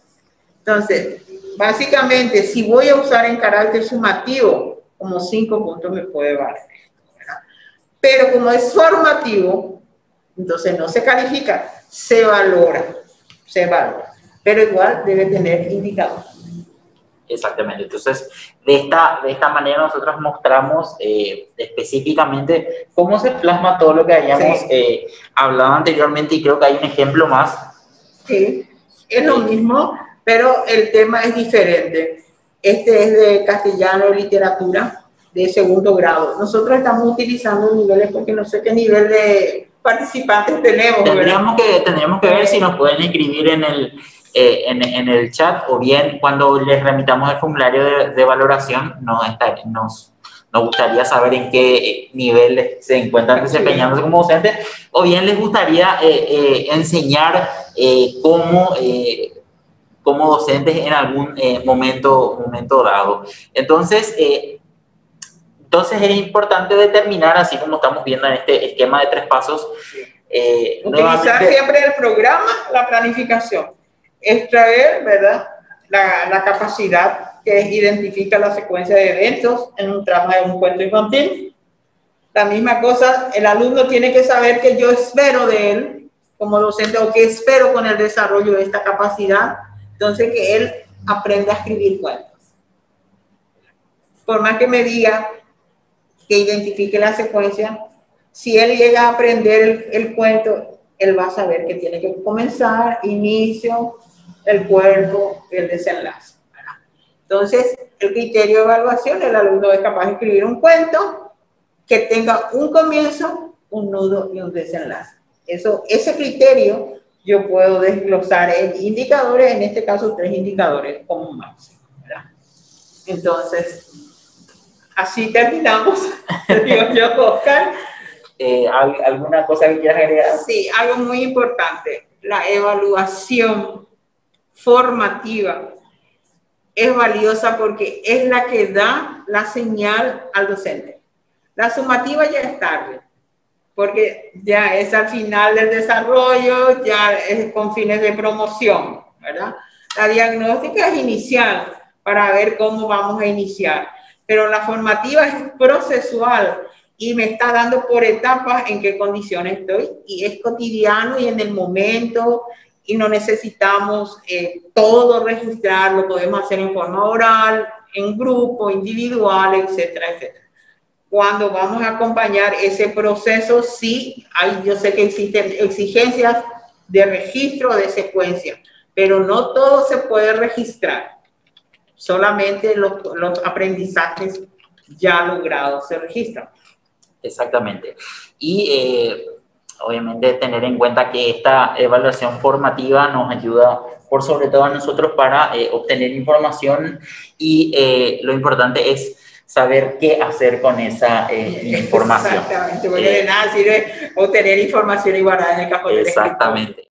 Entonces, básicamente, si voy a usar en carácter sumativo, como 5 puntos me puede valer. ¿Verdad? Pero como es formativo, Entonces no se califica, se valora, pero igual debe tener indicador. Exactamente. Entonces, de esta manera nosotros mostramos específicamente cómo se plasma todo lo que habíamos hablado anteriormente, y creo que hay un ejemplo más. Sí, es lo mismo, pero el tema es diferente. Este es de castellano y literatura de segundo grado. Nosotros estamos utilizando niveles porque no sé qué nivel de participantes tenemos. Tendríamos que ver si nos pueden escribir en el chat, o bien cuando les remitamos el formulario de valoración nos gustaría saber en qué nivel se encuentran desempeñándose como docentes, o bien les gustaría enseñar como docentes en algún momento dado. Entonces es importante determinar, así como estamos viendo en este esquema de 3 pasos, utilizar siempre el programa, la planificación, extraer, ¿verdad?, la capacidad que identifica la secuencia de eventos en un trama de un cuento infantil. La misma cosa, el alumno tiene que saber que yo espero de él como docente, o que espero con el desarrollo de esta capacidad. Entonces, que él aprenda a escribir cuentos. Por más que me diga que identifique la secuencia, si él llega a aprender el cuento, él va a saber que tiene que comenzar, inicio, el cuerpo, el desenlace. Entonces, el criterio de evaluación, el alumno es capaz de escribir un cuento que tenga un comienzo, un nudo y un desenlace. Ese criterio yo puedo desglosar en indicadores, en este caso 3 indicadores como máximo, ¿verdad? Entonces, así terminamos. Digo yo, Oscar. ¿Alguna cosa que quieras agregar? Sí, algo muy importante. La evaluación formativa es valiosa porque es la que da la señal al docente. La sumativa ya es tarde, porque ya es al final del desarrollo, ya es con fines de promoción, ¿verdad? La diagnóstica es inicial para ver cómo vamos a iniciar, pero la formativa es procesual y me está dando por etapas en qué condiciones estoy, y es cotidiano y en el momento, y no necesitamos todo registrar, lo podemos hacer en forma oral, en grupo, individual, etcétera, etcétera. Cuando vamos a acompañar ese proceso, sí, yo sé que existen exigencias de registro de secuencia, pero no todo se puede registrar. Solamente los aprendizajes ya logrados se registran. Exactamente. Y obviamente tener en cuenta que esta evaluación formativa nos ayuda, por sobre todo a nosotros, para obtener información, y lo importante es saber qué hacer con esa información. Exactamente, porque de nada sirve obtener información y guardar en el cajón del escritorio. Exactamente.